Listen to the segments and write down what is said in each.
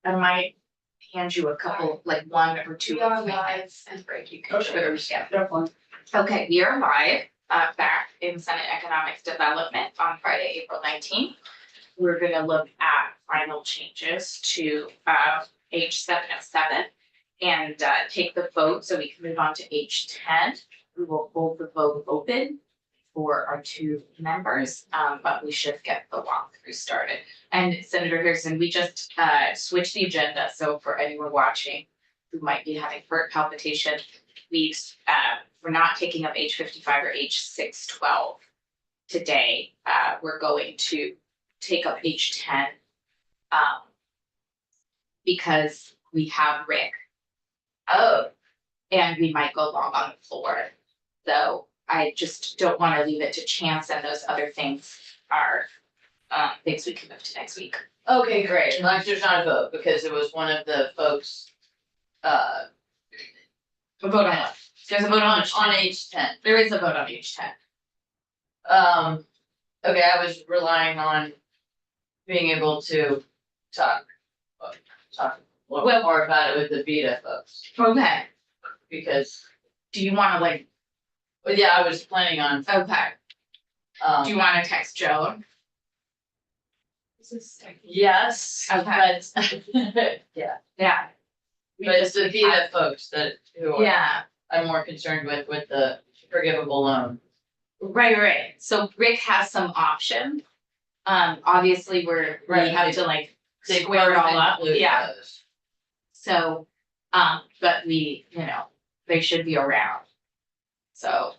I might hand you a couple, like one or two. We are of my live notes. and break, you can Okay. share, yeah. Definitely. Okay, we are live, back in Senate Economics Development on Friday, April 19th. We're gonna look at final changes to, H707 and, take the vote so we can move on to H10. We will hold the vote open for our two members, but we should get the walkthrough started. And Senator Harrison, we just, switched the agenda, so for anyone watching who might be having heart palpitation, we're not taking up H55 or H612 today. We're going to take up H10 because we have Rick. Oh. And we might go long on the floor. So I just don't want to leave it to chance, and those other things are things we can move to next week. Okay, great. As long as there's not a vote, because it was one of the folks, A vote on what? There's a vote on H10. There is a vote on H10. Okay, I was relying on being able to talk a little more about it with the Vita folks, Okay. because, Do you want to like? well, yeah, I was planning on, Okay. Do you want to text Joan? yes, Okay. but, yeah, Yeah. We but it's just the have- Vita folks who are, Yeah. I'm more concerned with the forgivable loan. Right. So Rick has some options. Obviously, we Right, have to like They square it all up. include Yeah. those. So, but we, they should be around. So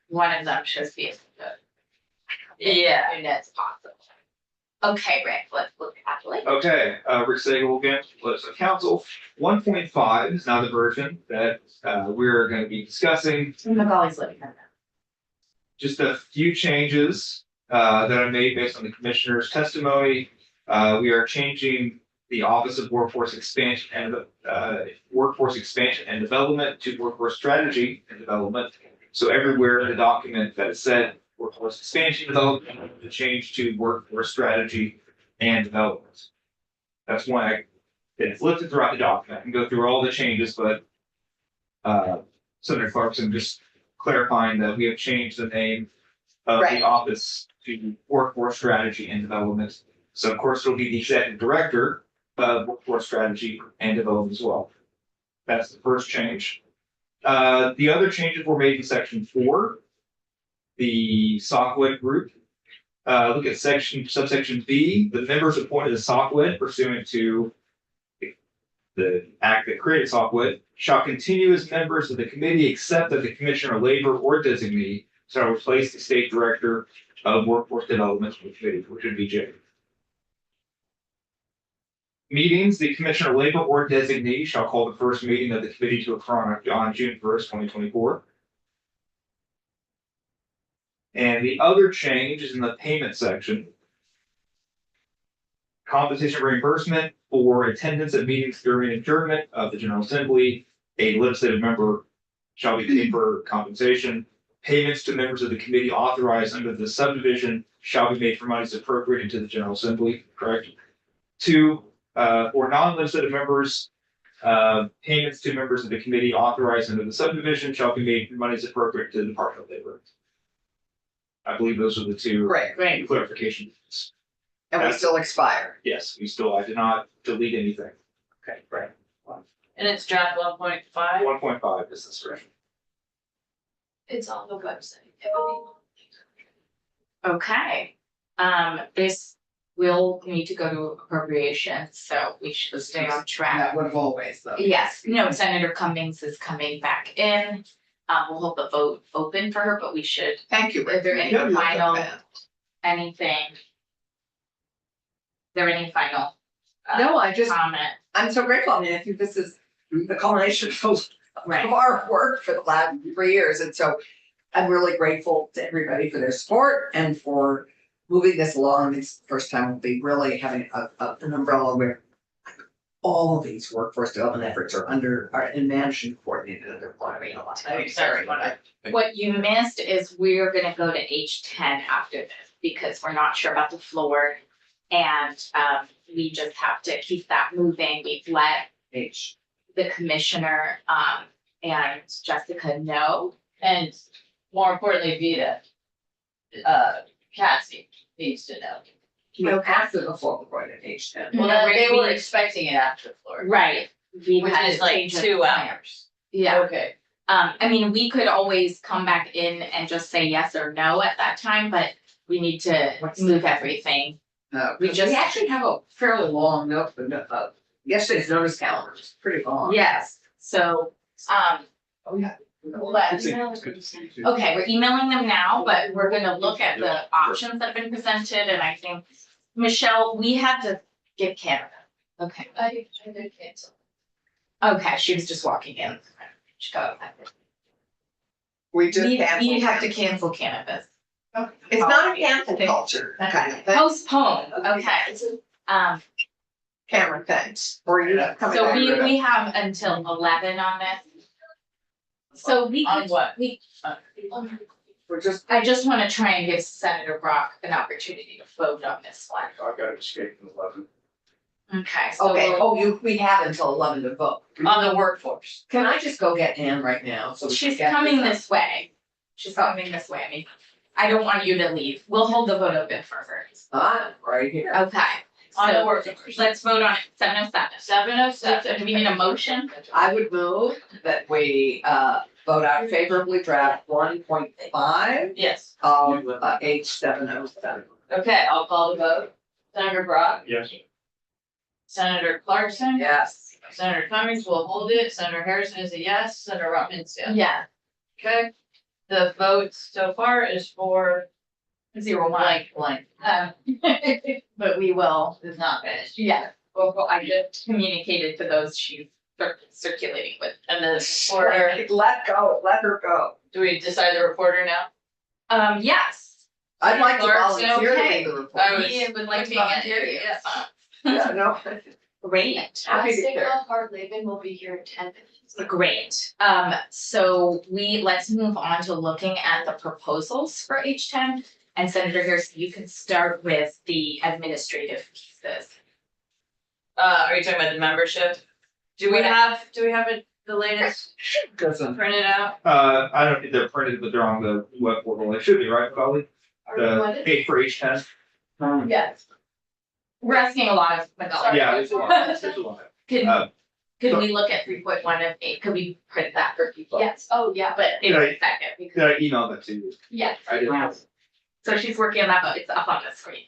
one of them should be good. Yeah. And that's possible. Okay, Rick, let's look at it. Okay, Rick Sagel again, Legislative Council. 1.5 is now the version that we're going to be discussing. Magali's living in that. Just a few changes that I made based on the commissioner's testimony. We are changing the Office of Workforce Expansion and Development to Workforce Strategy and Development. So everywhere in the document that is said Workforce Expansion Development, to change to Workforce Strategy and Development. That's why it's listed throughout the document. I can go through all the changes, but Senator Clarkson just clarifying that we have changed the name of Right. the office to Workforce Strategy and Development. So of course, it'll be the Executive Director of Workforce Strategy and Development as well. That's the first change. The other changes were made in section 4, the SOCWED group. Look at subsection B, the members appointed to SOCWED pursuant to the act that created SOCWED shall continue as members of the committee except that the Commissioner of Labor or designee shall replace the State Director of Workforce Development with the committee, which would be Jay. Meetings, the Commissioner of Labor or designee shall call the first meeting of the committee to occur on June 1st, 2024. And the other change is in the payment section. Compensation reimbursement for attendance at meetings during adjournment of the General Assembly. A legislative member shall be paid for compensation. Payments to members of the committee authorized under the subdivision shall be made for monies appropriated to the General Assembly, correct? 2, for non-legislative members, payments to members of the committee authorized under the subdivision shall be made for monies appropriate to the Department of Labor. I believe those are the two Right, clarifications. and we still expire. Yes, I did not delete anything. Okay, right. And it's draft 1.5? 1.5 is this version. It's on the website. Okay. This will need to go to appropriations, so we should stay on track. That would have always though. Yes, Senator Cummings is coming back in. We'll hold the vote open for her, but we should, Thank you. Is there any Yeah, you're final- the best. anything? Is there any final? No, Comment? I'm so grateful. I mean, I think this is the culmination of Right. our work for the last 3 years. And so I'm really grateful to everybody for their support and for moving this along. It's the first time we'll be really having an umbrella where all of these workforce development efforts are and managed and coordinated under one. I'm sorry. What you missed is we're gonna go to H10 after this, because we're not sure about the floor. And we just have to keep that moving. We've let H. the commissioner and Jessica know. And more importantly, Vita. Cassie needs to know. We after the full point at H10. Well, No, they we- were expecting it after Florida. Right. We Which had is like change of 2 plan. hours. Yeah. Okay. I mean, we could always come back in and just say yes or no at that time, but we need to move everything. We actually have a fairly long note, yesterday's notice calendar is pretty long. Yes, so, Oh, yeah. It's good to see you too. okay, we're emailing them now, but we're gonna look at the options that have been presented, and I think, Michelle, we had to give Canada. Okay, I did cancel. okay, she was just walking in. She got We just We canceled. have to cancel cannabis. It's not a cancel culture kind of thing. Postpone, okay, Camera things. Or you coming so back. we have until 11 on this. So we On could, what? We're just, I just wanna try and give Senator Brock an opportunity to vote on this one. I've got to escape in 11. Okay, so okay, we'll- we have until 11 to vote. On the workforce. Can I just go get Ann right now? So we can she's get coming done? this way. She's coming this way. I mean, I don't want you to leave. We'll hold the vote open for her. Right here. Okay, On the so workforce. let's vote on it, 7:07. 7:07. Do we need a motion? I would move that we vote out favorably draft 1.5 Yes. of H707. Okay, I'll call the vote. Senator Brock, Yes. Senator Clarkson. Yes. Senator Cummings will hold it. Senator Harrison is a yes. Senator Rotman's yes. Yeah. Okay. The vote so far is for 0-1. blank. But we will, It's not finished. yeah, well, I just communicated to those she's circulating with. And the reporter, Let her go. do we decide the reporter now? Yes, I'd like to Clarkson, volunteer to okay. be the I reporter. was we would like to looking at volunteer you, you. yes. Yeah, no. Great. Happy to Stick hear. on hard Laban will be here in 10 minutes. Great. So let's move on to looking at the proposals for H10. And Senator Harrison, you can start with the administrative pieces. Are you talking about the membership? Do we have the latest Doesn't. printed out? I don't think they're printed, but they're on the web portal. They should be, right, Polly? The page for H10. Yes. We're asking a lot of. Yeah, there's a lot. There's a lot. Could we look at 3.1 of 8? Could we print that for people? Yes, oh, yeah, But in a Right. second, Did because, I email that to you? yes. I did. Wow. So she's working on that, but it's up on the screen.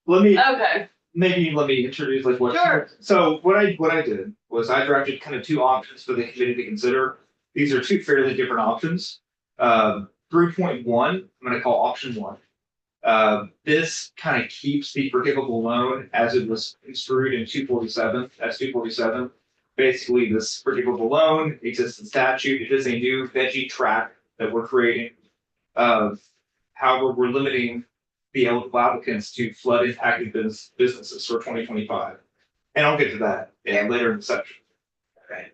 Let me, Okay. maybe let me introduce like what. Sure. So what I did was I drafted kind of 2 options for the committee to consider. These are 2 fairly different options. 3.1, I'm gonna call option 1. This kind of keeps the forgivable loan as it was construed in 247, that's 247. Basically, this forgivable loan exists in statute. It is a new veggie track that we're creating. However, we're limiting the eligible applicants to flood impacted businesses for 2025. And I'll get to that later in the section. Okay.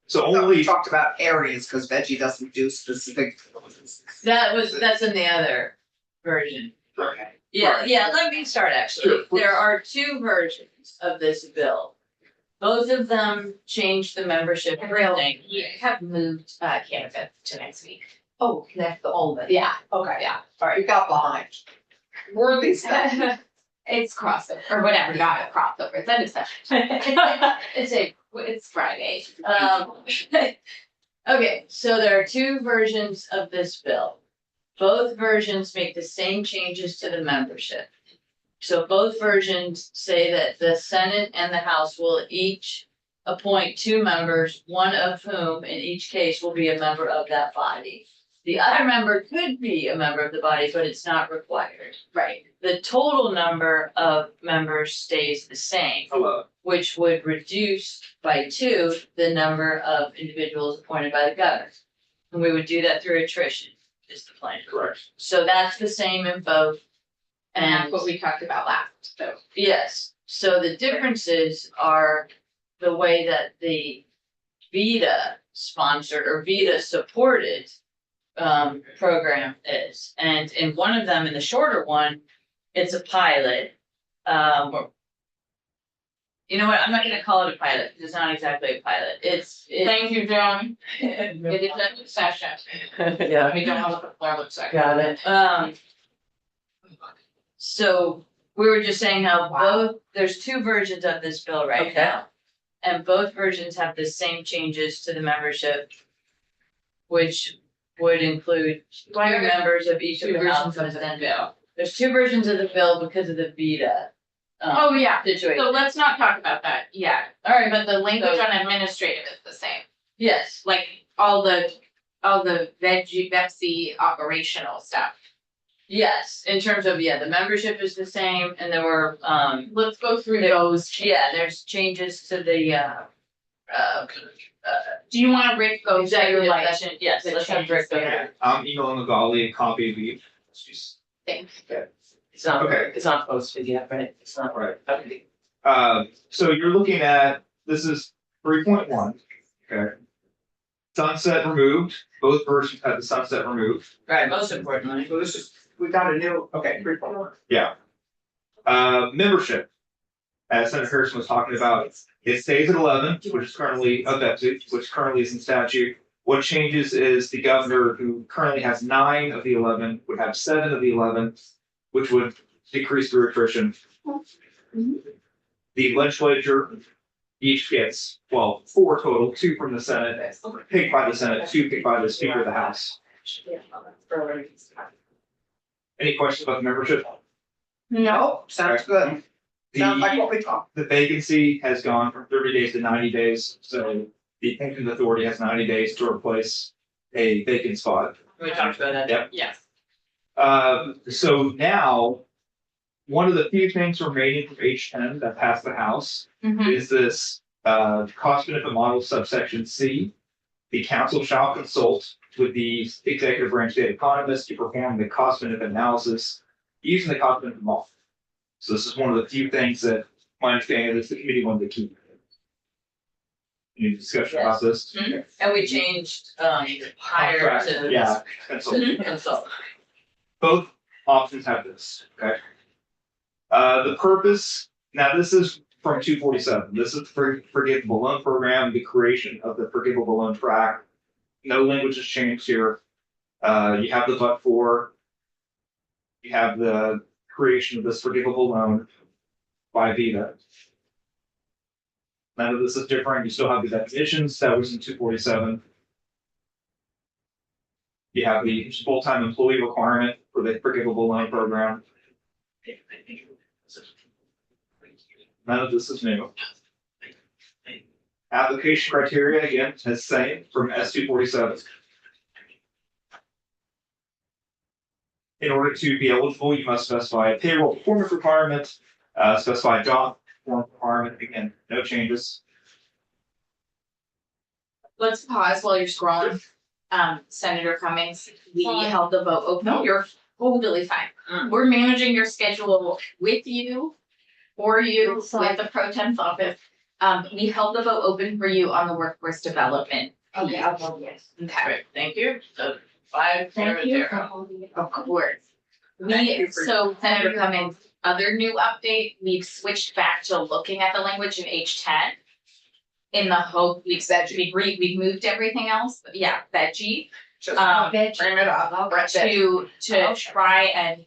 So We only, talked about areas because veggie doesn't do specific. That's in the other version. Okay. Yeah, Right. yeah, let me start actually. Sure, please. There are 2 versions of this bill. Both of them change the membership thing. You have moved cannabis to next week. Oh, connect the all of it. Yeah. Okay, yeah. All right, you got behind. Worthy stuff. It's crossover, or whatever, not a crossover, it's a discussion. It's Friday. Okay, so there are 2 versions of this bill. Both versions make the same changes to the membership. So both versions say that the Senate and the House will each appoint 2 members, one of whom in each case will be a member of that body. The other member could be a member of the body, but it's not required. Right. The total number of members stays the same, hello, which would reduce by 2 the number of individuals appointed by the governor. And we would do that through attrition, is the plan. correct. So that's the same in both. And And that's what we talked about last, so. yes, so the differences are the way that the Vita sponsored or Vita supported program is. And in one of them, in the shorter one, it's a pilot. You know what, I'm not gonna call it a pilot, 'cause it's not exactly a pilot, it's. Thank you, Joan. It is a session. Yeah. We don't have a forward section. Got it. So we were just saying how both, there's two versions of this bill right now. And both versions have the same changes to the membership. Which would include two members of each of Two the versions houses of the and bill. there's two versions of the bill because of the Vita. Oh, yeah, Situation. so let's not talk about that yet, Alright, but the language on administrative is the same, yes, like all the Vetsy operational stuff. yes, in terms of, yeah, the membership is the same and there were, Let's go through those. yeah, there's changes to the, Do you wanna Rick go through executive like session, yes, the let's have changes Rick go there? there. I'm emailing Magali a copy of the. She's, things? It's not, Okay. it's not posted yet, right? It's not, right. okay. So you're looking at, this is 3.1, okay? Sunset removed, both versions have the sunset removed. Right, most importantly. So this is, we got a new, okay, 3.1. Yeah. Membership. As Senator Harrison was talking about, it stays at 11, which is currently, which currently is in statute. What changes is the governor, who currently has 9 of the 11, would have 7 of the 11, which would decrease through attrition. The legislature each gets, well, 4 total, 2 from the Senate, picked by the Senate, 2 picked by the Speaker of the House. Any questions about the membership? No, sounds good. Sounds like The, what we talked. the vacancy has gone from 30 days to 90 days, so the pension authority has 90 days to replace a vacant spot. We talked about that. Yep. Yes. So now, one of the few things remaining from H10 that passed the House Mhm. is this, cost benefit model subsection C. The council shall consult with the executive branch data economist to perform the cost benefit analysis using the cost benefit model. So this is one of the few things that my understanding is the committee wanted to keep. Any discussion about this? And we changed, higher to. Yeah, consult. Consult. Both options have this, okay? The purpose, now this is from 247, this is for forgivable loan program, the creation of the forgivable loan track. No language has changed here. You have the but for. You have the creation of this forgivable loan by Vita. None of this is different, you still have the definitions that was in 247. You have the full-time employee requirement for the forgivable loan program. None of this is new. Application criteria, again, is the same from S 247. In order to be eligible, you must specify a payroll performance requirement, specify a job performance requirement, again, no changes. Let's pause while you're scrolling. Senator Cummings, we held the vote. Oh, no, you're totally fine. Mm. We're managing your schedule with you, for you, It's fine. with the pro temp office. We held the vote open for you on the workforce development. Okay, I'll vote yes. Okay, Right, thank you, so 5-0. Thank you for holding it. of course. Thank you for- So Senator Cummings, other new update, we've switched back to looking at the language in H10. In the hope we've moved everything else, but yeah, veggie. Just Veg. frame it up. To try and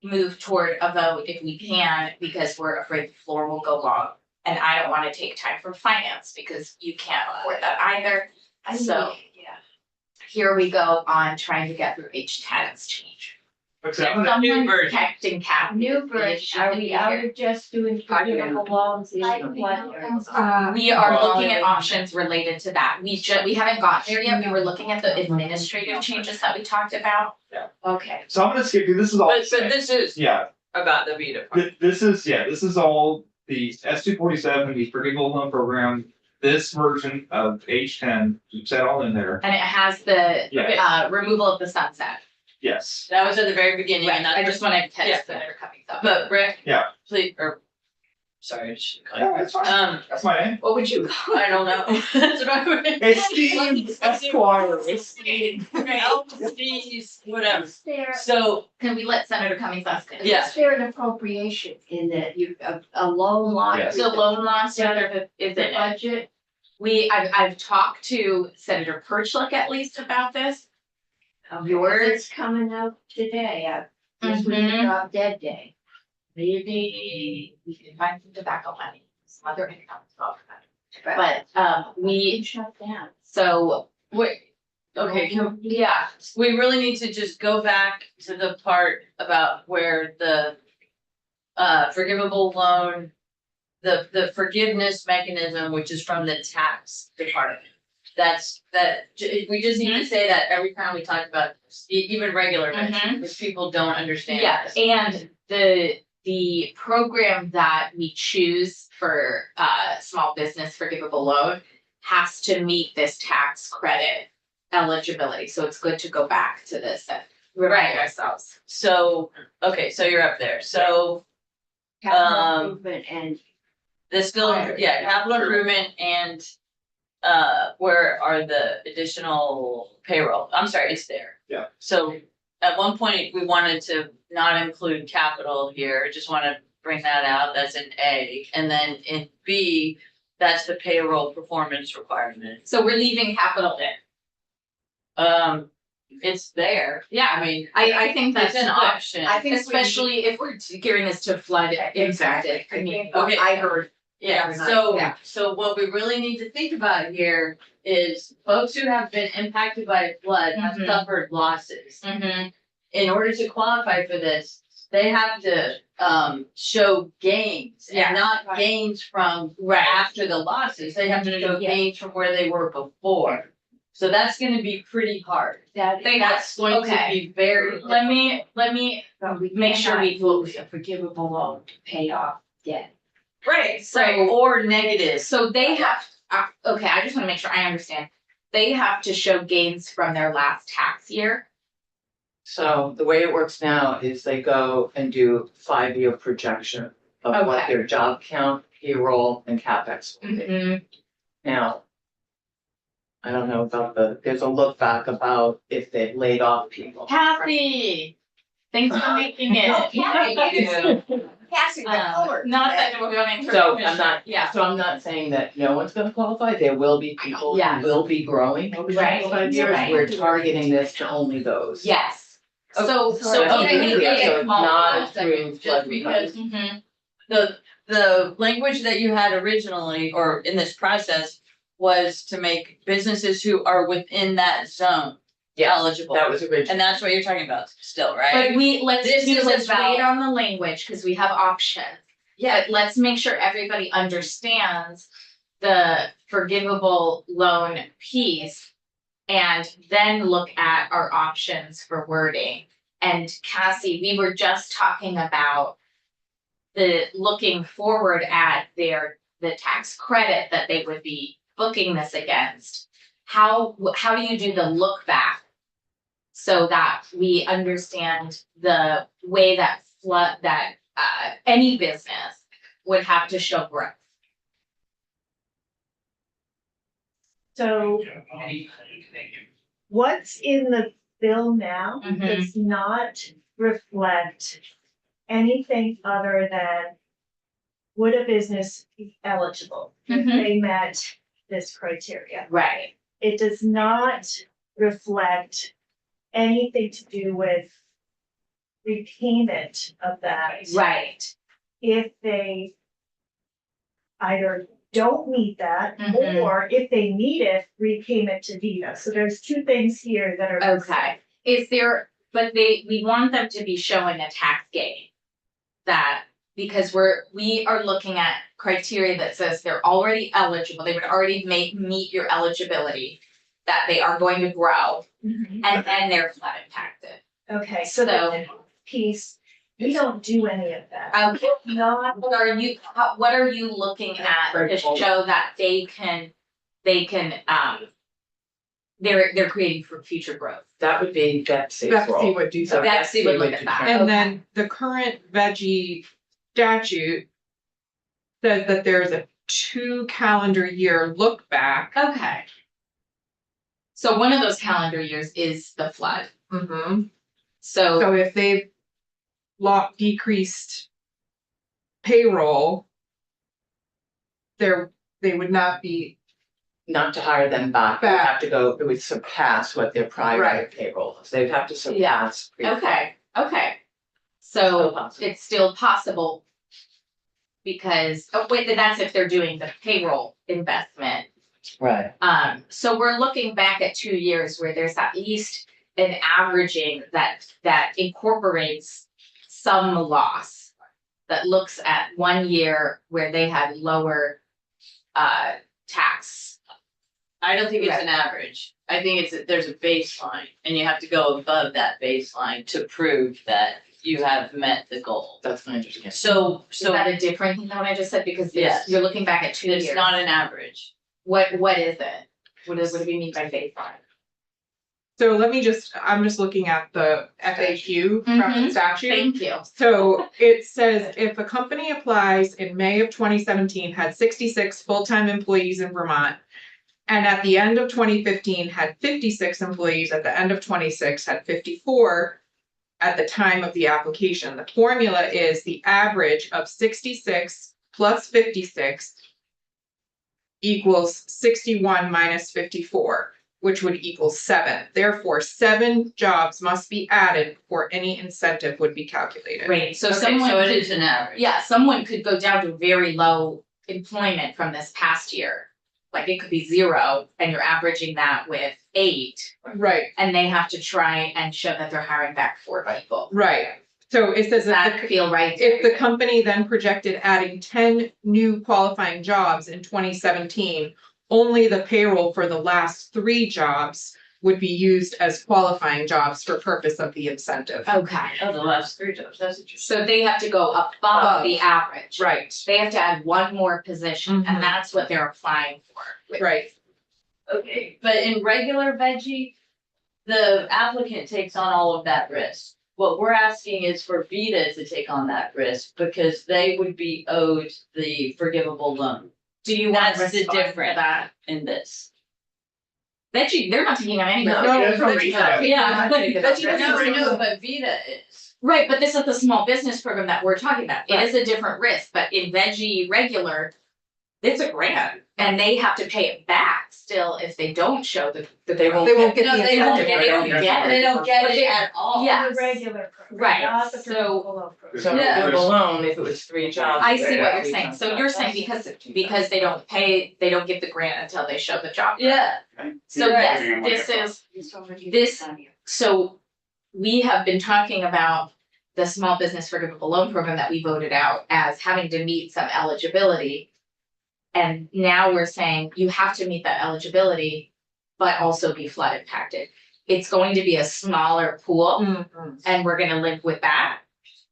move toward a vote if we can, because we're afraid the floor will go long. And I don't wanna take time from finance, because you can't afford that either. So Yeah. here we go on trying to get through H10's change. Okay, Someone version. texting Kathy. New version, are we just doing forgivable loans? Is what? We are looking at options related to that. We haven't got there yet. We were looking at the administrative changes that we talked about. Okay. so I'm gonna skip you, this is all. But this is Yeah, about the Vita part. this is all the S 247, the forgivable loan program. This version of H10, keeps that all in there, And it has the Yeah. removal of the sunset. yes. That was at the very beginning and I that's, just wanna catch Yeah. Senator Cummings up. but Rick. Yeah. Please, or sorry, I should call No, you. that's fine. That's my name. What would you call? I don't know. That's what I would. It's Steve Esquire. Whatever. Is there, So, Can we let Senator Cummings ask it? Yeah. is there an appropriation in that you, a loan line? Yes. The loan loss is in The it. budget? I've talked to Senator Perchlik at least about this. Yours? It's coming up today, this was Mhm. Drop Dead Day. Maybe we can find some tobacco money, some other income to talk about. But, we, Shut down. so, wait, okay, yeah, we really need to just go back to the part about where the forgivable loan, the forgiveness mechanism, which is from the tax department. We just need to say that every time we talk about, even regular, Mhm. because people don't understand. yeah, this. and the program that we choose for small business forgivable loan has to meet this tax credit eligibility, so it's good to go back to this and remind ourselves. So, okay, so you're up there, so Capital improvement and there's still, yeah, capital improvement and where are the additional payroll? I'm sorry, it's there. Yeah. So at one point, we wanted to not include capital here, just wanna bring that out, that's an A. And then in B, that's the payroll performance requirement. So we're leaving capital in. It's there, Yeah, I mean, I think that's it's an good. option. I think we- Especially if we're gearing this to flood impacted. I mean, Okay. I heard, Yeah, Very nice, so, yeah. so what we really need to think about here is folks who have been impacted by flood have Mhm. suffered losses. mhm, In order to qualify for this, they have to show gains Yeah, and not right. gains from right, after the losses. They have to show Yeah. gains from where they were before. So that's gonna be pretty hard. that. That's going to okay. be very. let me But we Make sure we- cannot use a forgivable loan to pay off debt. right, Right, or negative. So they have, okay, I just wanna make sure I understand. They have to show gains from their last tax year. So the way it works now is they go and do 5-year projection of what Okay. their job count, payroll, and CapEx will be. Now, I don't know about there's a look back about if they've laid off people. Kathy, thanks for making it. Oh, Kathy. Passing the color. Not that we're going through. So I'm not, Yeah, so I'm not saying that no one's gonna qualify, there will be people Yeah. who will be growing over the Right, next 5 years, right. we're targeting this to only those. yes. So, So so. okay, even if yeah, they so get it's not small- through flood because Mhm. the language that you had originally, or in this process, was to make businesses who are within that zone Yes, eligible. that was original. And that's what you're talking about still, right? But let's This is wait about- on the language, cause we have options. But let's make sure everybody understands the forgivable loan piece. And then look at our options for wording. And Cassie, we were just talking about the looking forward at the tax credit that they would be booking this against. How do you do the look back? So that we understand the way that any business would have to show growth. So what's in the bill now Mhm. does not reflect anything other than would a business be eligible if Mhm. they met this criteria? Right. It does not reflect anything to do with repayment of that. Right. If they either don't meet that, Mhm. or if they need it, repayment to Vita. So there's two things here that are. Okay, but we want them to be showing a tax gain. That, because we are looking at criteria that says they're already eligible, they would already meet your eligibility. That they are going to grow, Mhm. and then they're flood impacted. Okay, so the piece, we don't do any of that. Okay, Not, what are you looking at to show that they can, they're creating for future growth? That would be Betsy's Betsy role. would do So that. Betsy would look at that. determine. And then the current veggie statute says that there's a 2 calendar year look back. Okay. So one of those calendar years is the flood. Mhm. So, So if they've decreased payroll, they would not be, Not to hire them back, they Back. have to go, it would surpass what their prior Right. payroll is, they'd have to surpass. okay, okay. Still So possible. it's still possible. Because, oh wait, then that's if they're doing the payroll investment. Right. So we're looking back at 2 years where there's at least an averaging that incorporates some loss. That looks at 1 year where they had lower tax. I don't think it's an average. I think it's, there's a baseline and you have to go above that baseline to prove that you have met the goal. That's my understanding. So, Is that a different thing than what I just said? Because Yes. you're looking back at 2 years. it's not an average. What is it? What do we mean by baseline? so I'm just looking at the FAQ from the Mhm. statute. Thank you. So it says if a company applies in May of 2017, had 66 full-time employees in Vermont. And at the end of 2015 had 56 employees, at the end of 26 had 54. At the time of the application, the formula is the average of 66 plus 56. Equals 61 minus 54, which would equal 7. Therefore, 7 jobs must be added before any incentive would be calculated. Right, so Okay, someone so it could, is an average. yeah, someone could go down to very low employment from this past year. Like it could be 0 and you're averaging that with 8 Right, and they have to try and show that they're hiring back 4 people. right. So it says Does that feel right? if the company then projected adding 10 new qualifying jobs in 2017, only the payroll for the last 3 jobs would be used as qualifying jobs for purpose of the incentive. Okay, Oh, the last 3 jobs, that's interesting. so they have to go above the average. Right, They have to add 1 more position Mhm. and that's what they're applying for. right. Okay, but in regular veggie, the applicant takes on all of that risk. What we're asking is for Vita to take on that risk because they would be owed the forgivable loan Do you want to That's the respond to difference. that? in this. Veggie, they're not taking on any. No, risk. no, that's what we said. Yeah, but Veggie doesn't know, but Vita is. right, but this is the small business program that we're talking about. It is a different risk, but in veggie regular, it's a grant and they have to pay it back still if they don't show the. They won't get No, the they don't incentive. get They don't get it. They don't get But it they- at all. Yeah. The regular program, Right, not the so- forgivable loan program. So Yeah. the loan, if it was 3 jobs. I see what yeah, you're we saying. can- So you're saying because they don't pay, they don't get the grant until they show the job. Yeah. So Right. yes, this, so we have been talking about the small business forgivable loan program that we voted out as having to meet some eligibility. And now we're saying you have to meet that eligibility, but also be flood impacted. It's going to be a smaller pool Mhm. and we're gonna live with that.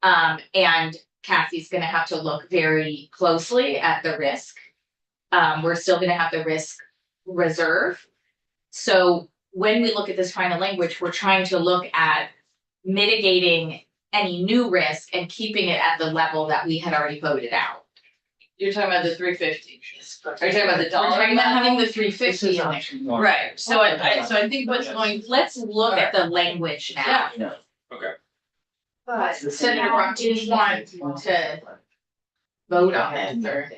And Cassie's gonna have to look very closely at the risk. We're still gonna have the risk reserve. So when we look at this final language, we're trying to look at mitigating any new risk and keeping it at the level that we had already voted out. You're talking about the 350. Are you talking about the We're dollar? talking about having the This 350 is in there. option 1. Right, so I think what's going, Let's look at the language now. yeah, But Senator Rock, do you want to vote on it or?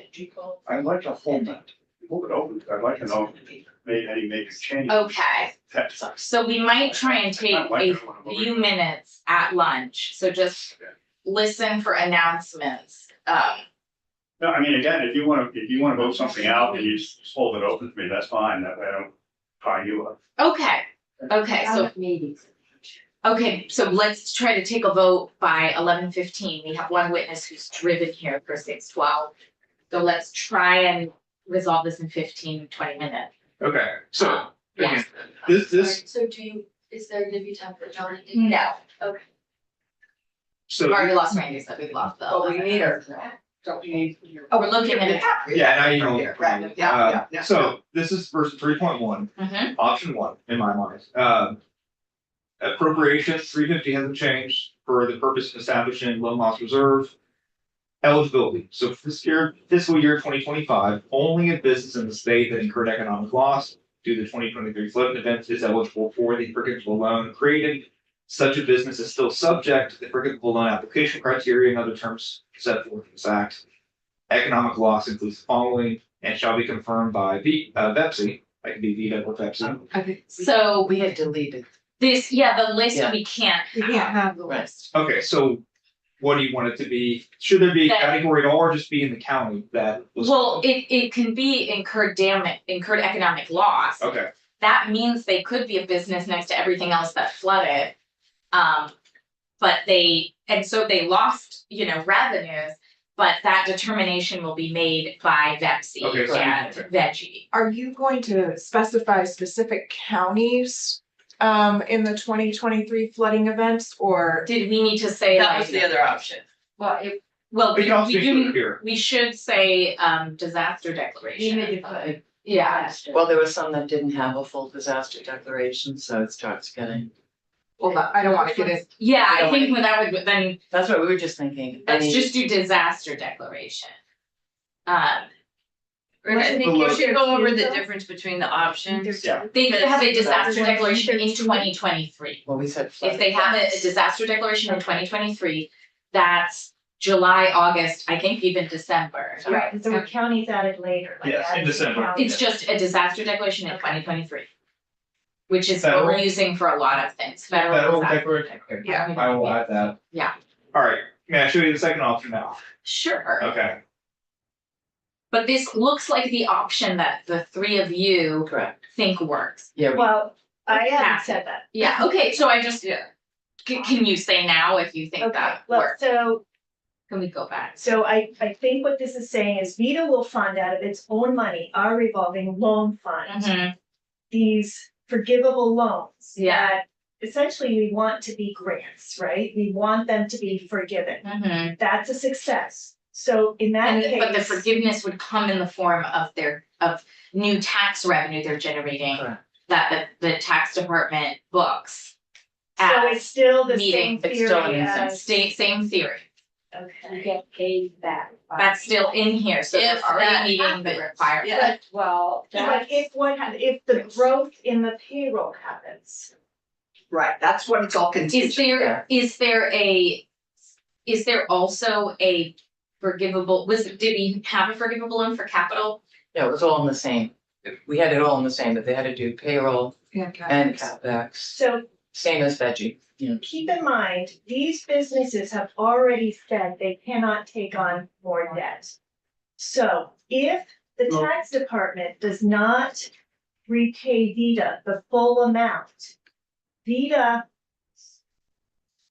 I'd like to hold it, hold it open, I'd like to know if any major changes. Okay, That- so we might try and take a few minutes at lunch, so just listen for announcements. No, I mean, again, if you wanna vote something out and you just hold it open to me, that's fine, that way I don't tie you up. Okay, so, meetings. okay, so let's try to take a vote by 11:15. We have 1 witness who's driven here for 6:12. So let's try and resolve this in 15-20 minutes. Okay, so, Yeah. again, this, So is there gonna be time for John? No, so. we've already lost Randy, so we've lost the. But we need our, don't we need? Oh, we're looking at it. Yeah, now you know. Right, yeah. So this is version 3.1, Mhm. option 1 in my mind. Appropriations, 350 hasn't changed for the purpose of establishing loan loss reserve. eligibility. So fiscal year 2025, only a business in the state that incurred economic loss due to the 2023 flooding events is eligible for the forgivable loan created. Such a business is still subject to the forgivable loan application criteria and other terms set forth in this act. Economic loss includes the following and shall be confirmed by VEPSI, like VEDA or Pepsi. So We had deleted. this, the list Yeah. we can't We can't have the Right. list. Okay, so what do you want it to be? Should there be a That- category at all or just be in the county that was? Well, it can be incurred economic loss. Okay, That means they could be a business next to everything else that flooded. But so they lost, revenues, but that determination will be made by VEPSI Okay, so- and okay. Veggie. Are you going to specify specific counties in the 2023 flooding events or? Did we need to say That like? was the other option. Well, if Well, we can also we include it didn't, here. we should say disaster you declaration. need to put. Yeah, Well, there were some that didn't have a full disaster declaration, so it starts getting, Well, I don't want to get in. yeah, I Yeah, think when that would, then that's what we were just thinking. let's just do disaster declaration. I think you Below- should go over the difference between the options. Yeah. They could have a Because- disaster declaration in 2023. Well, we said. If they have a disaster declaration in 2023, that's July, August, I think even December. Right, because there were counties added later. like Yes, in added December. counties. It's just a disaster declaration in 2023. Which is what Federal? we're using for a lot of things, federal Federal disaster declaration? declaration. Yeah. I will add that. Yeah. All right, may I show you the second option now? Sure, Okay, but this looks like the option that the three of you Correct. think works. Yeah, Well, I haven't Pass said that. Yeah, okay, so I just, can you say now if you think Okay, that well, works? so Can we go back? I think what this is saying is Vita will fund out of its own money, our revolving loan fund, Mhm. these forgivable loans. Yeah. That essentially we want to be grants, right? We want them to be forgiven. Mhm. That's a success. So in that And, case. but the forgiveness would come in the form of of new tax revenue they're generating, Correct. that the tax department books. So it's As still the meeting, same it's still theory in as. same theory, You Okay. get paid back. that's still in here, so they're If already that meeting the happens, requirement. yeah. Well, But that's. if the growth in the payroll happens, Right, that's what it's all contingent. Is there also a forgivable, did we have a forgivable loan for capital? Yeah, it was all in the same. We had it all in the same, but they had to do payroll and CapEx, so same as veggie, you know. keep in mind, these businesses have already said they cannot take on more debt. So if the tax department does not repay Vita the full amount, Vita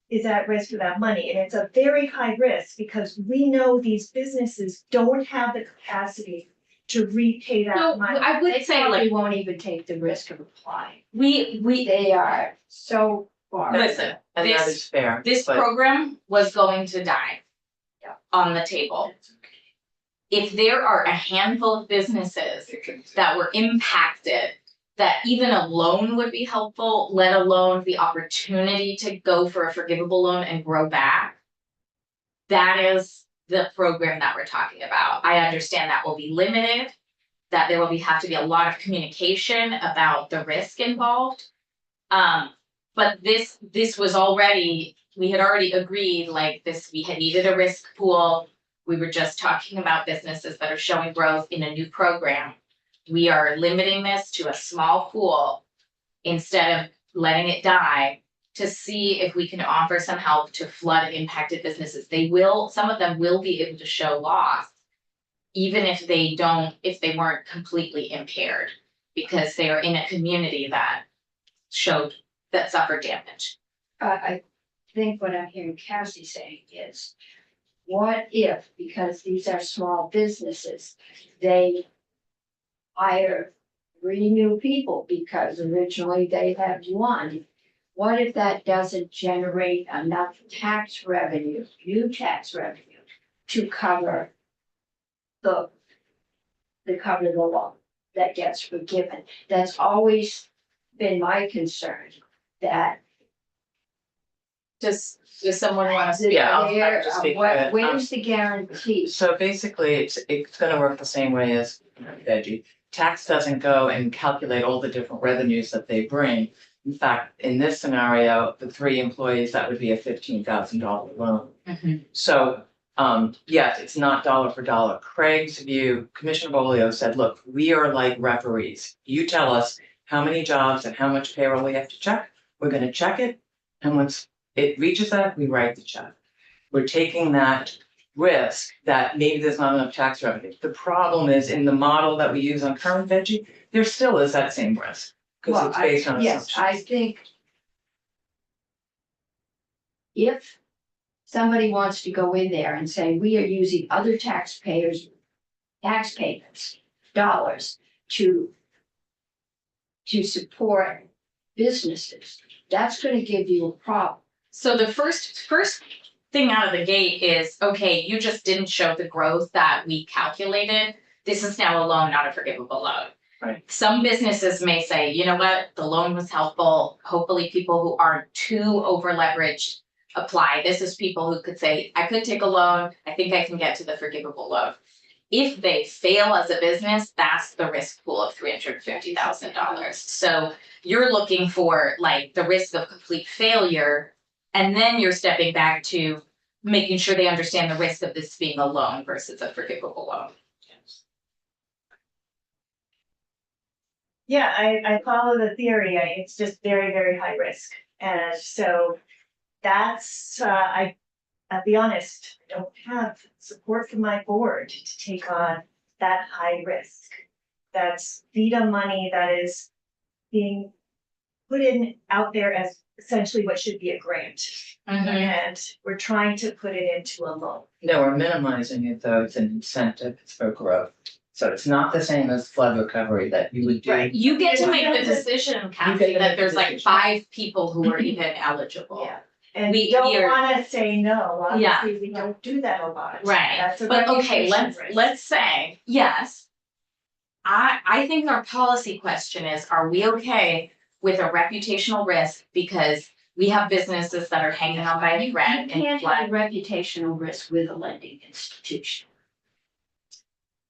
is at risk for that money, and it's a very high risk because we know these businesses don't have the capacity to repay No, that money. I would They say probably like, won't even take the risk of applying. we, They are so far. listen, And that this, is fair. this but- program was going to die. Yeah. On the table. If there are a handful of businesses that were impacted, that even a loan would be helpful, let alone the opportunity to go for a forgivable loan and grow back. That is the program that we're talking about. I understand that will be limited, that there will have to be a lot of communication about the risk involved. But this was already, we had already agreed like this, we had needed a risk pool. We were just talking about businesses that are showing growth in a new program. We are limiting this to a small pool instead of letting it die to see if we can offer some help to flood impacted businesses. Some of them will be able to show loss, even if they weren't completely impaired, because they are in a community that suffered damage. I think what I'm hearing Cassie saying is, what if, because these are small businesses, they hire 3 new people because originally they had 1. What if that doesn't generate enough tax revenue, new tax revenue, to cover the loan that gets forgiven? That's always been my concern, that Does someone want Is to? it Yeah, I'll there? just speak to What, it. where's the guarantee? So basically, it's gonna work the same way as veggie. Tax doesn't go and calculate all the different revenues that they bring. In fact, in this scenario, the 3 employees, that would be a $15,000 loan. So, yes, it's not dollar for dollar. Craig's view, Commissioner Bolio said, look, we are like referees. You tell us how many jobs and how much payroll we have to check. We're gonna check it. And once it reaches that, we write the check. We're taking that risk that maybe there's not enough tax revenue. The problem is in the model that we use on current veggie, there still is that same risk. Because Well, it's based on Yes, assumptions. I think if somebody wants to go in there and say, we are using other taxpayers' tax payments, dollars to support businesses, that's gonna give you a problem. So the first thing out of the gate is, okay, you just didn't show the growth that we calculated. This is now a loan, not a forgivable loan. Right. Some businesses may say, you know what, the loan was helpful. Hopefully people who aren't too over leveraged apply. This is people who could say, I could take a loan. I think I can get to the forgivable loan. If they fail as a business, that's the risk pool of $350,000. So you're looking for like the risk of complete failure. And then you're stepping back to making sure they understand the risk of this being a loan versus a forgivable loan. Yeah, I follow the theory. It's just very, very high risk. And so that's, I'll be honest, I don't have support from my board to take on that high risk. That's VITA money that is being put in out there as essentially what should be a grant. And we're trying to put it into a loan. No, we're minimizing it though, it's an incentive, it's for growth. So it's not the same as flood recovery that you would do. Right. You get to make the decision, Kathy, to that make there's the like decision. 5 people who are even eligible. Yeah. And We we don't hear- wanna say no, Yeah. obviously, we don't do that a lot. Right, That's a but okay, reputation risk. let's say, yes. I think our policy question is, are we okay with a reputational risk because we have businesses that are hanging on by a You thread can't and have flood? a reputational risk with a lending institution.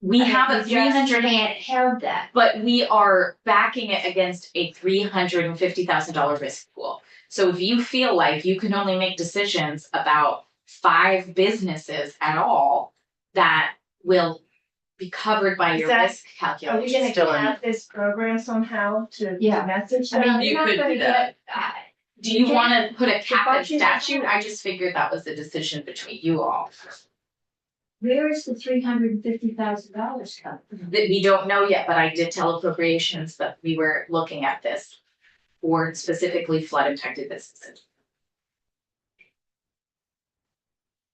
We have a You just 300, can't have that. but we are backing it against a $350,000 risk pool. So if you feel like you can only make decisions about 5 businesses at all that will be covered by Is your that- risk Are we calculation. Still gonna in- cap this program somehow to Yeah. message I mean, that? You you're not could gonna do that. get, Do you Okay. wanna put a cap in budget is statute? high. I just figured that was a decision between you all. where is the $350,000 coming from? That we don't know yet, but I did tell appropriations that we were looking at this for specifically flood impacted businesses.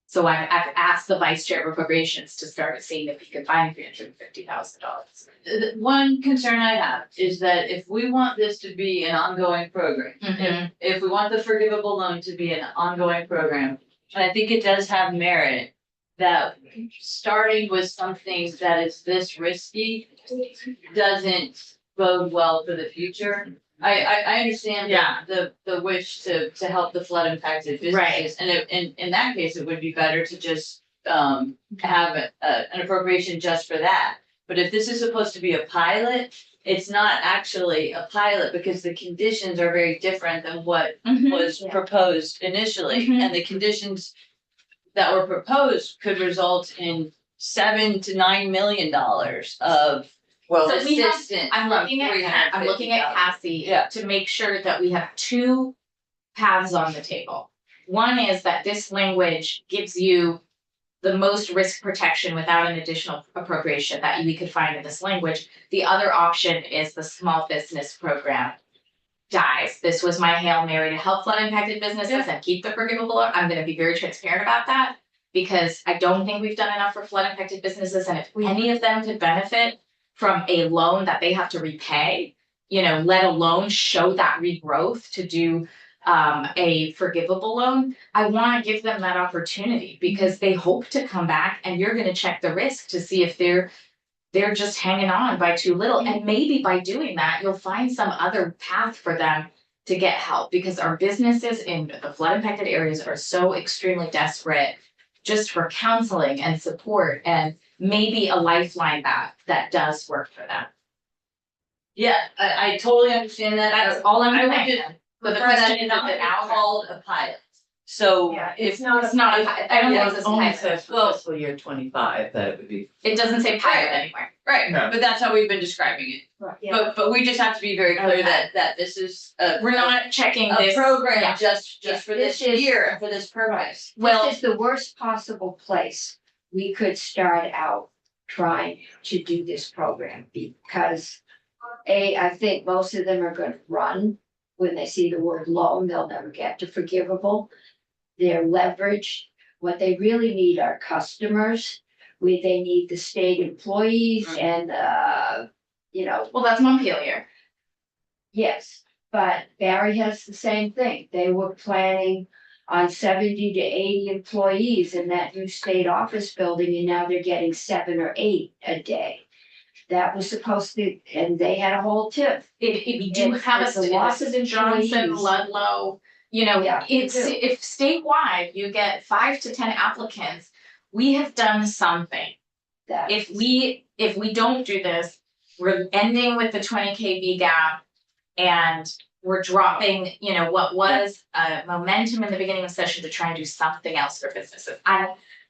So I've asked the vice chair of appropriations to start seeing if he could find $350,000. One concern I have is that if we want this to be an ongoing program, if we want the forgivable loan to be an ongoing program, and I think it does have merit, that starting with something that is this risky doesn't bode well for the future. I understand Yeah. the wish to help the flood impacted businesses, and in that case, it would be better to just have an appropriation just for that. But if this is supposed to be a pilot, it's not actually a pilot because the conditions are very different than what was Yeah. proposed initially, Mhm. and the conditions that were proposed could result in $7 to $9 million of Well, So we have- assistance. I'm looking at Cassie Yeah. to make sure that we have 2 paths on the table. One is that this language gives you the most risk protection without an additional appropriation that we could find in this language. The other option is the small business program dies. This was my Hail Mary to help flood impacted businesses and keep the forgivable loan. I'm gonna be very transparent about that because I don't think we've done enough for flood impacted businesses, and if any of them could benefit from a loan that they have to repay, let alone show that regrowth to do a forgivable loan, I wanna give them that opportunity because they hope to come back and you're gonna check the risk to see if they're just hanging on by too little. And maybe by doing that, you'll find some other path for them to get help because our businesses in the flood impacted areas are so extremely desperate just for counseling and support and maybe a lifeline that does work for them. Yeah, I totally understand that. That's all I'm I would saying. just But the prefer that question it is, not is be it out? called a pilot. So Yeah, if it's not. It's not, I don't Yeah, think It it's only pilot. says for fiscal year 25 that it would be. It doesn't say pilot anywhere. Right, No. but that's how we've been describing it. Yeah, But we just have to be very clear Okay. that this is We're not checking a this. program yeah. just Yeah, for this this is- year and for this purpose. Well- This is the worst possible place we could start out trying to do this program because I think most of them are gonna run when they see the word loan, they'll never get to forgivable. They're leveraged. What they really need are customers. They need the state employees and, Well, that's Montpelier. yes, but Barry has the same thing. They were planning on 70 to 80 employees in that new state office building, and now they're getting 7 or 8 a day. That was supposed to, and they had a whole tip. If we do have It's a loss of Johnson, employees. Ludlow, Yeah, you it's, do. if statewide you get 5 to 10 applicants, we have done something. That If we don't do this, we're ending with the 20 kV gap. And we're dropping, what was momentum in the beginning of the session to try and do something else for businesses.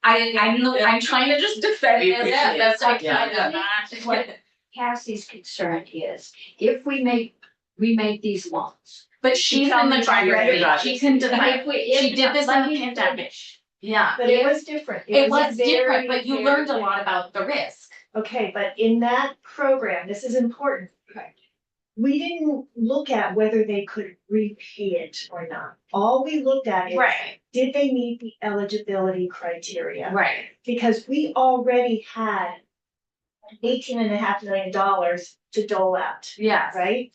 I'm trying to just defend We this, appreciate that's like, it. Yeah. What Cassie's concern is, if we make these loans. But she's in the driver's seat, she can decide, If we- she did this let in the me pandemic. finish. Yeah, but it was different. it was different, very, but you very learned a lot about the risk. Okay, but in that program, this is important. Right. We didn't look at whether they could repay it or not. All we looked at is, did they meet the eligibility criteria? Right. Because we already had $18.5 million to dole out, Yes. right?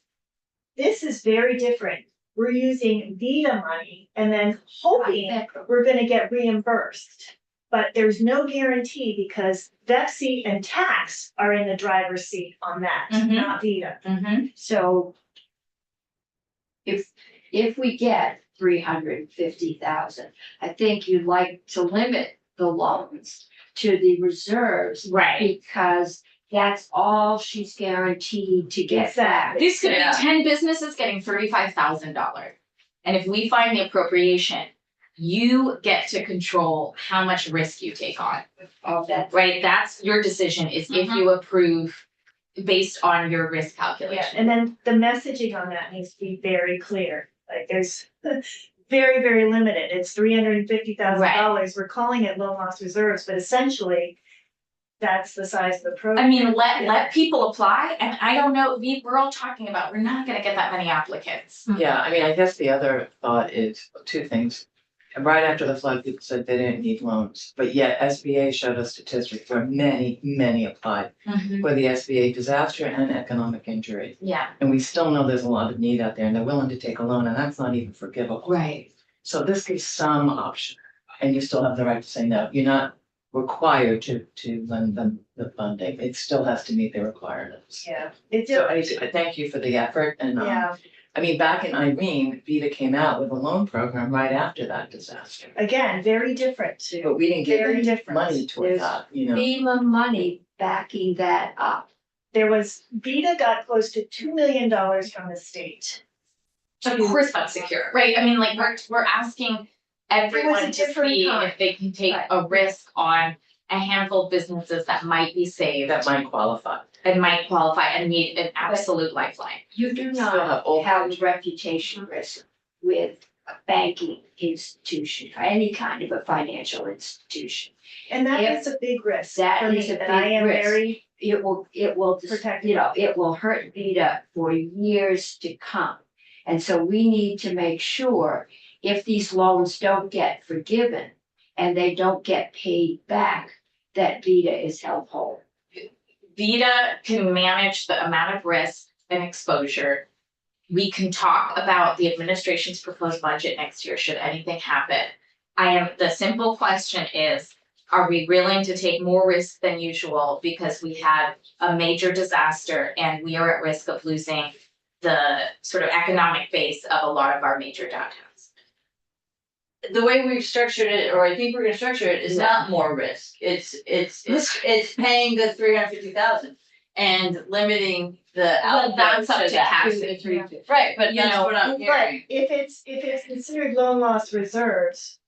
This is very different. We're using VITA money and then hoping we're gonna get reimbursed. But there's no guarantee because VEPSI and tax are in the driver's seat on that, Mhm. not VITA. Mm-hmm. So if we get 350,000, I think you'd like to limit the loans to the reserves Right. because that's all she's guaranteed to get back. This could be Yeah. 10 businesses getting $35,000. And if we find the appropriation, you get to control how much risk you take on, Of that, right? That's your decision is if you approve based on your risk Yeah, calculation. and then the messaging on that needs to be very clear. Like there's very, very limited. It's $350,000. We're calling it loan loss reserves, but essentially that's the size of the program. I mean, let people apply, and I don't know, we're all talking about, we're not gonna get that many applicants. Yeah, I mean, I guess the other thought is two things. Right after the flood, people said they didn't need loans, but yet SBA showed us statistics where many applied for the SBA disaster and economic injury. Yeah, And we still know there's a lot of need out there and they're willing to take a loan and that's not even forgivable. right. So this gives some option and you still have the right to say no. You're not required to lend them the funding. It still has to meet the requirements. Yeah, it's, So I thank you for the effort and yeah, I mean, back in Irene, VITA came out with a loan program right after that disaster. again, very different. But we didn't give Very any different. money toward There's that, you know. FEMA money backing that up. There was, VITA got close to $2 million from the state. Of course that's secure, right? I mean, like, we're asking everyone to different see time. if they can take Right. a risk on a handful of businesses that might be saved That might qualify. and might qualify and need an absolute lifeline. You do Still have not old have age. a reputation risk with a banking institution or any kind of a financial institution. And that If is a big risk that for me, is a that I big am risk. very, It will, Protect it will hurt VITA for years to come. And so we need to make sure if these loans don't get forgiven and they don't get paid back, that VITA is held whole. VITA can manage the amount of risk and exposure. We can talk about the administration's proposed budget next year, should anything happen. The simple question is, are we willing to take more risk than usual because we had a major disaster and we are at risk of losing the sort of economic base of a lot of our major downtowns. The way we've structured it, or I think we're gonna structure it, is not more risk. It's paying the 350,000 and limiting the Well, that's outgo up to to that. Cassie. Right, but You that's know, what I'm But hearing. if it's considered loan loss reserves.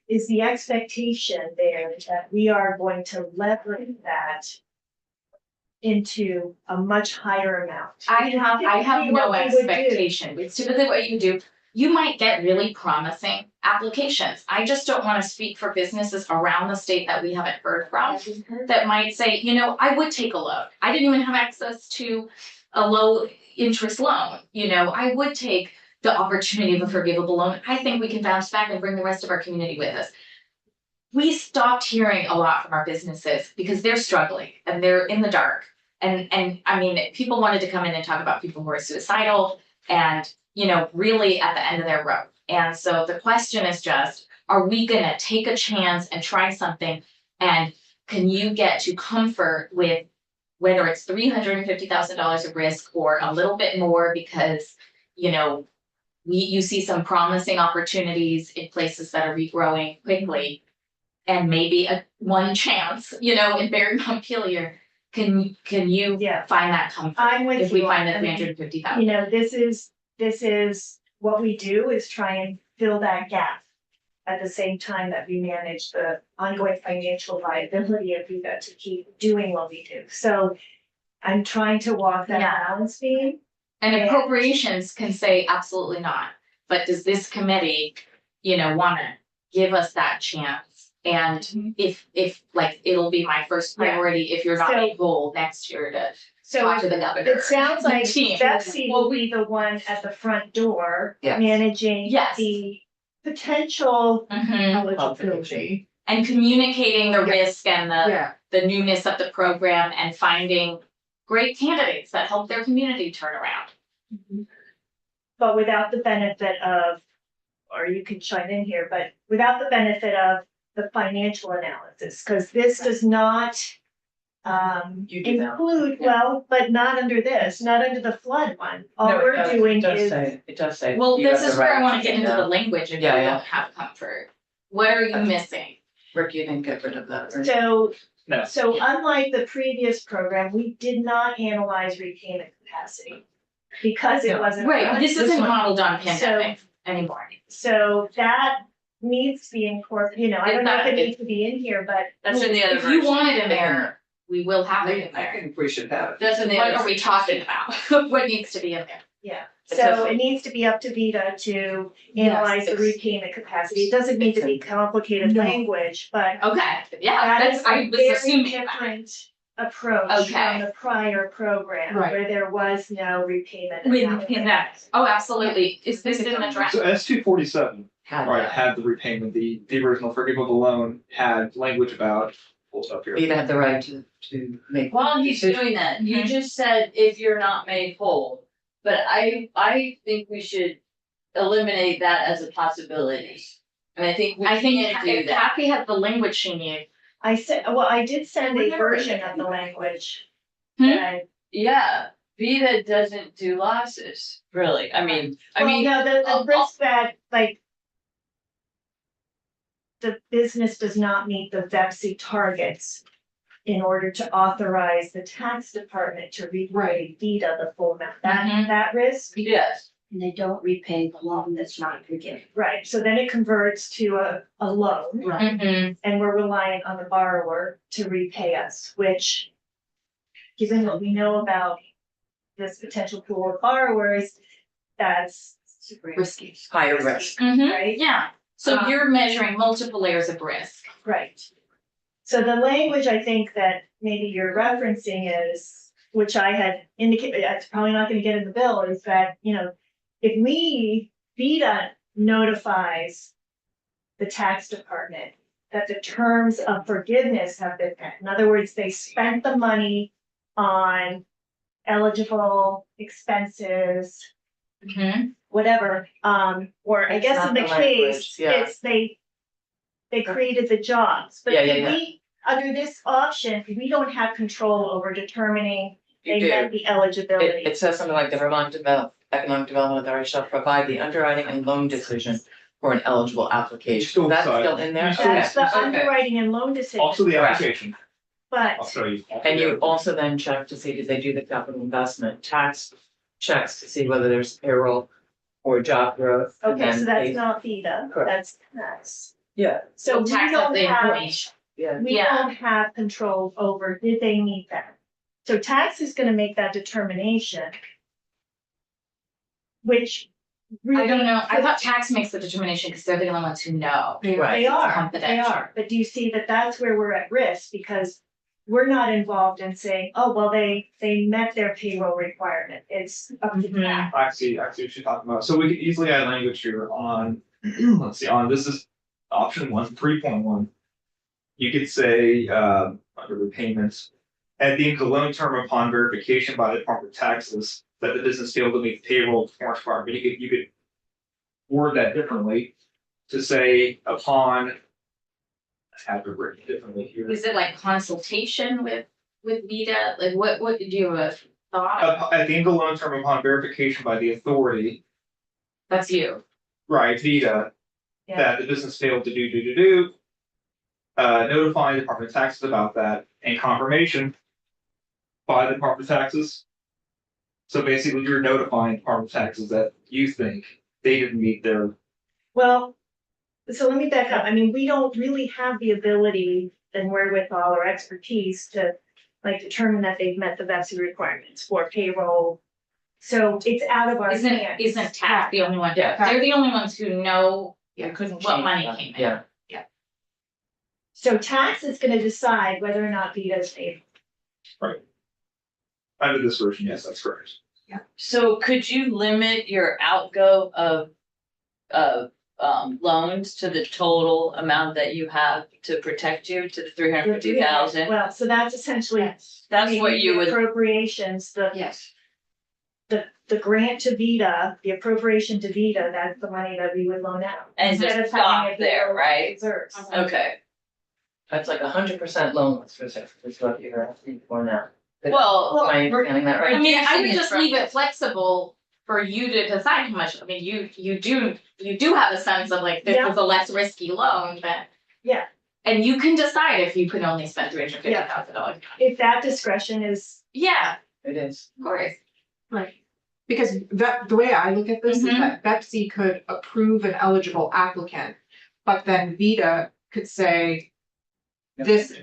Is the expectation there that we are going to leverage that into a much higher amount? I have Typically no what we would do- expectation. It's typically what you do. You might get really promising applications. I just don't wanna speak for businesses around the state that we haven't heard from. That might say, you know, I would take a loan. I didn't even have access to a low interest loan, you know, I would take the opportunity of a forgivable loan. I think we can bounce back and bring the rest of our community with us. We stopped hearing a lot from our businesses because they're struggling and they're in the dark. And I mean, people wanted to come in and talk about people who are suicidal and, you know, really at the end of their rope. And so the question is just, are we gonna take a chance and try something? And can you get to comfort with whether it's $350,000 of risk or a little bit more because, you know, you see some promising opportunities in places that are regrowing quickly. And maybe one chance, you know, in Barry Montpelier, can you Yeah. find that comfort? I'm with If we you. find the I mean, 350,000. You know, this is what we do is try and fill that gap. At the same time that we manage the ongoing financial viability of Viva to keep doing what we do. So I'm trying to walk that Yeah. balance beam. And Yeah. appropriations can say absolutely not, but does this committee, you know, wanna give us that chance? And if like, it'll be my first Yeah. priority, if you're not So- able next year to So talk to the governor. it sounds the like team. Betsy will be the one at the front door Yes. managing Yes. the potential Mhm. Eligibility. And communicating the Yeah. risk and Yeah. the newness of the program and finding great candidates that help their community turn around. but without the benefit of, or you can chime in here, but without the benefit of the financial analysis, because this does not You do that. include, Yeah. well, but not under this, not under the flood one. All No, it we're does- doing It does is, say, it does say. Well, you this have the is where I right wanna to get say into no. the language if you Yeah, yeah. don't have comfort. What are you missing? Rick, you didn't get rid of that, right? so, No. so unlike the previous program, we did not analyze repayment capacity. Because it No. wasn't. Right, this isn't modeled on So- pandemic anymore. So that needs to be incorporated, you know, I don't know if it needs to be in here, but That's in the other If you version. want it in there, we will have it in I there. think we should have it. That's in the What other. are we talking about? What needs to be in there? yeah. It So does- it needs to be up to Vita to analyze the it's- repayment capacity. It doesn't need to be complicated No. language, but Okay, yeah, that that's, is I a was very assuming that. different approach Okay. from the prior program Right. where there was no repayment. With analysis. that, oh, absolutely. Is this in the draft? So S247, Had right, that. had the repayment, the original forgivable loan had language about, pull up here. You'd have the right to make. While he's doing that, you Mhm. just said if you're not made whole, but I think we should eliminate that as a possibility. And I think we I think can't do if that. Kathy had the language she needed, I said, well, I did send a Whatever. version of the language. Hmm? that I- Yeah, Vita doesn't do losses, really. I mean, Well, no, the I'll- risk that, like. The business does not meet the VEPSI targets. In order to authorize the tax department to repay Vita the full amount, Mhm. that risk. yes, And they don't repay the loan that's not forgiven. Right, so then it converts to a loan, Mhm. and we're relying on the borrower to repay us, which. Given what we know about this potential pool of borrowers, that's super risky. Higher risk. Mhm, right? yeah, so Um, you're measuring multiple layers of risk. Right. So the language I think that maybe you're referencing is, which I had indicated, it's probably not gonna get in the bill, is that, you know, if Vita notifies the tax department that the terms of forgiveness have been met, in other words, they spent the money on eligible expenses, Mhm. whatever, or I It's guess not in the the language, case, yeah. it's they created the jobs, but Yeah, yeah, we, under this option, we don't have control over determining they do. met the eligibility. It says something like the Economic Development Authority shall provide the underwriting and loan decision for an eligible application. Still That's side. still in there? You still- That's the Okay. underwriting and loan decision, Also the Correct. application, but I'll show you. And you also then check to see, did they do the capital investment tax checks to see whether there's payroll or job growth? and okay, so then that's they- not VEDA, Correct. that's. Yeah, So we Tax don't of the have, employee. yeah. we Yeah. don't have control over, did they meet that? So tax is gonna make that determination. Which. I don't know, I really- thought tax makes the determination because they're the only ones who know. Right. They are, they confidential. are, but do you see that that's where we're at risk, because we're not involved in saying, oh, well, they met their payroll requirement, it's up to Mhm. tax. I see what you're talking about. So we could easily add language here on, let's see, on this is option 3.1. You could say, under repayments, at the end of the loan term upon verification by the Department of Taxes, that the business failed to meet the payroll performance requirement, you could word that differently to say upon, I have it written differently here. Is it like consultation with VEDA? Like what did you have a thought? At the end of the loan term upon verification by the authority, That's you. right, VEDA, Yeah. that the business failed to do. Notifying the Department of Taxes about that and confirmation by the Department of Taxes. So basically, you're notifying the Department of Taxes that you think they didn't meet their, Well, so let me back up, I mean, we don't really have the ability and wherewithal or expertise to like determine that they've met the vested requirements for payroll. So it's out of our hands. Isn't tax the only one? Yeah. They're the only ones who know You couldn't what change money that. came in. Yeah, So tax is gonna decide whether or not VEDA's paid. under this version, yes, that's correct. So could you limit your outgo of loans to the total amount that you have to protect you to the 350,000? Well, so that's essentially. That's what you the would, Appropriations, Yes. the grant to VEDA, the appropriation to VEDA, that's the money that we would loan out. and Instead just of having stop it be there, over right? reserves. Okay, that's like 100% loan loss reserve, is what you're asking for now. well, Am I understanding that right? I mean, I would Reducing it just from- leave it flexible for you to decide how much, I mean, you do have a sense of like, this Yeah. is a less risky loan than. Yeah. And you can decide if you can only spend $350,000. If that discretion is, Yeah, It is. of course. Right. Because that, the way I look at this is Mhm. that Betsy could approve an eligible applicant, but then VEDA could say, This-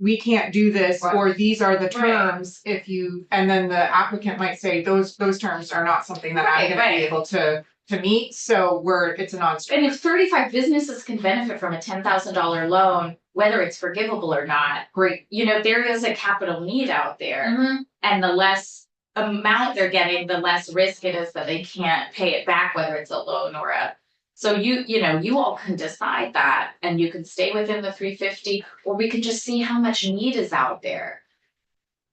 we can't do this, or these are the terms if you, and then the applicant might say, those terms are not something that I'm Right, gonna right. be able to meet, so it's a non-starter. And if 35 businesses can benefit from a $10,000 loan, whether it's forgivable or not, Great, you know, there is a capital need out there. Mhm. And the less amount they're getting, the less risk it is that they can't pay it back, whether it's a loan or a. So you know, you all can decide that and you can stay within the 350, or we can just see how much need is out there.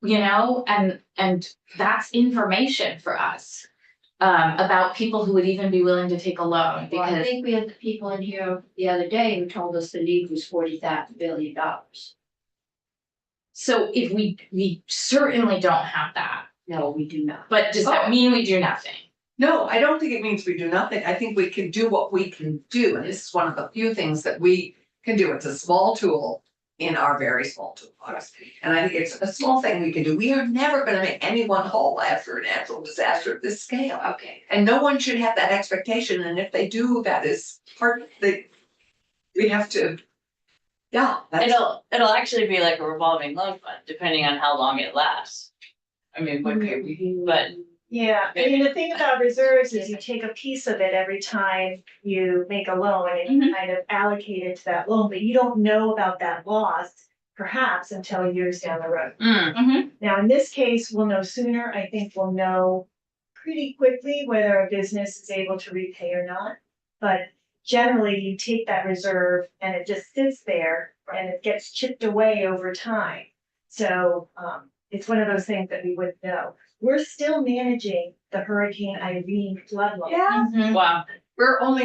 You know, and that's information for us. About people who would even be willing to take a loan Well, I because, think we had the people in here the other day who told us the need was $40 billion. so if we certainly don't have that, No, we do not. but does that mean we do nothing? No, I don't think it means we do nothing. I think we can do what we can do, and this is one of the few things that we can do. It's a small tool in our very small toolbox. And I think it's a small thing we can do. We are never gonna make anyone whole after a natural disaster of this scale. Okay. And no one should have that expectation, and if they do, that is part, we have to. Yeah, that's, It'll actually be like a revolving loan fund, depending on how long it lasts. I mean, what could be, but yeah, I mean, the thing about reserves is you take a piece of it every time you make a loan and you kind of allocate it to that loan, but you don't know about that loss perhaps until years down the road. Now, in this case, we'll know sooner. I think we'll know pretty quickly whether a business is able to repay or not. But generally, you take that reserve and it just sits there and it gets chipped away over time. So it's one of those things that we wouldn't know. We're still managing the Hurricane Irene flood loss. yeah, wow,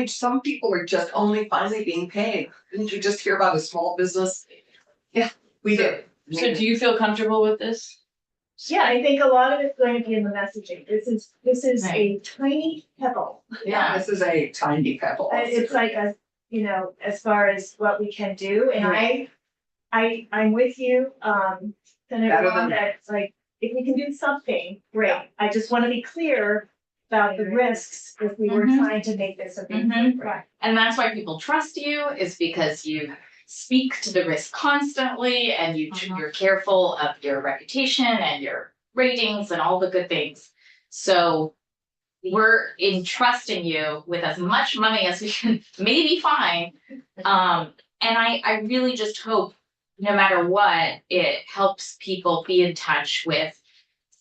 some people are just only finally being paid. Didn't you just hear about a small business? Yeah, we did. so do you feel comfortable with this? Yeah, I think a lot of it's going to be in the messaging. This is a tiny pebble. Yeah. This is a tiny pebble. It's like as far as what we can do, and I'm with you, Senator Better Ron, than- that it's like, if we can do something, great. I just wanna be clear about the risks if we were Mhm. trying to make this a big. Mhm. Right. And that's why people trust you, is because you speak to the risk constantly and you're careful of your reputation and your ratings and all the good things. So we're entrusting you with as much money as we can maybe find. And I really just hope, no matter what, it helps people be in touch with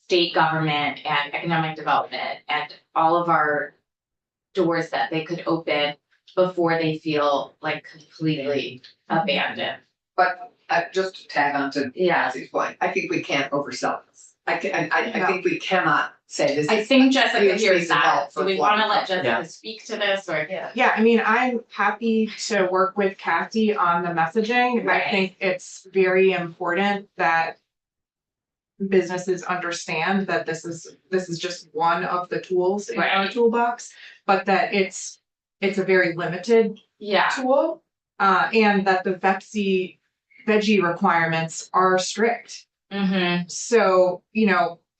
state government and economic development and all of our doors that they could open before they feel like completely abandoned. But just to tag on to Yeah. Cassie's point, I think we can't oversell this. I No. think we cannot say this. I is think Jessica huge hears piece of that. help Do for we wanna let Florida. Jessica speak to this or? Yeah, I mean, I'm happy to work with Kathy on the messaging. Right. I think it's very important that businesses understand that this is just one of the tools in our Right. toolbox, but that it's a very limited Yeah, tool. And that the veggie requirements are strict. mm-hmm, So,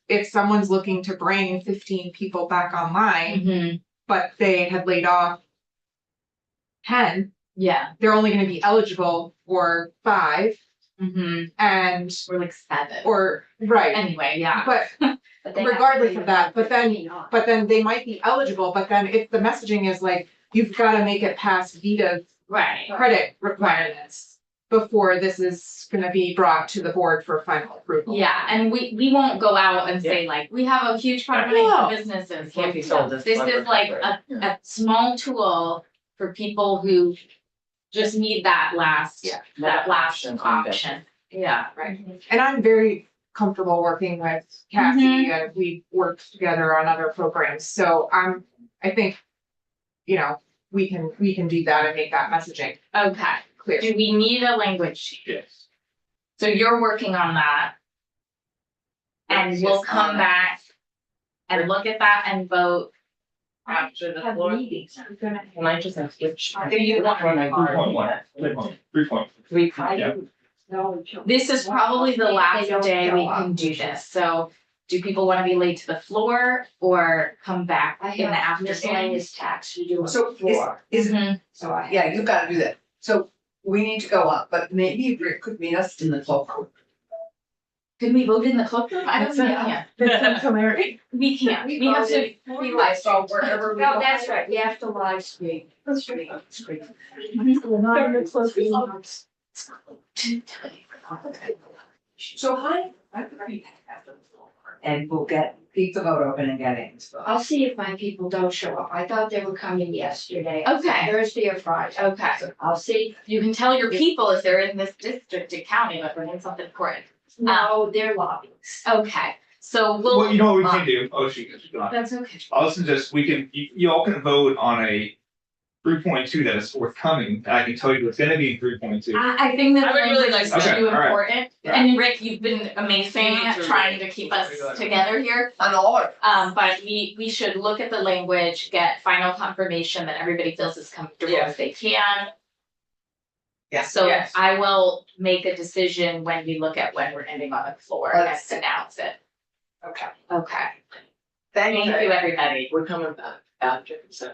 if someone's looking to bring 15 people back online, mm-hmm, but they had laid off 10, yeah, they're only gonna be eligible for 5 mm-hmm, and, we're like 7. right, Anyway, yeah. but But they have to regardless be of that, but then- 15 on. but then they might be eligible, but then if the messaging is like, you've gotta make it past Vita's Right, credit requirements before this is gonna be brought to the board for final approval. yeah, and we won't go out and say like, we have a huge pot of money No. for businesses. Can't be sold as This clever is like cover. a small tool for people who just need that last option. Yeah, right. And I'm very comfortable working with Cassie and we've worked together on other programs, so I think, we can do that and make that messaging Okay, clear. do we need a language sheet? Yes. So you're working on that. And we'll Yes, come back and look at that and vote after the Have floor. meetings, we're gonna. Can I just ask which? I think you want one I- 3.1. 3.1. Three. I Yeah. don't know. This is probably the last They don't day we show up. can do this, so do people wanna be late to the floor or come back I in the have afternoon? miscellaneous tax to do on So the is- floor, Is, Mhm. so I. yeah, you've gotta do that. So we need to go up, but maybe Rick could meet us in the cloakroom. Can we vote in the cloakroom? I don't think we can. We can't, we have to. So wherever we No, go. that's right, we have to live stream. Stream. We're not in the closing. So and we'll keep the vote open and get in. I'll see if my people don't show up. I thought they were coming yesterday. Okay. Thursday or Friday. Okay, I'll see. you can tell your people if they're in this district and county, but we're doing something important. No, they're lobbies. Okay, so Well, we'll. you know what we can do? Oh, she's gone. That's okay. I'll suggest you all can vote on a 3.2 that is forthcoming. I can tell you it's gonna be 3.2. I think that I would really language is like to- too Okay, all right. important, and Rick, you've been amazing You need at to trying read to keep before us we go to- together here. On all of But we should look at the language, get final confirmation that everybody feels as comfortable Yeah. as they can. Yeah. So Yes. I will make a decision when we look at when we're ending on the floor and Let's- announce it. Okay. Okay, Thank thank you. you, everybody. We're coming back after, so.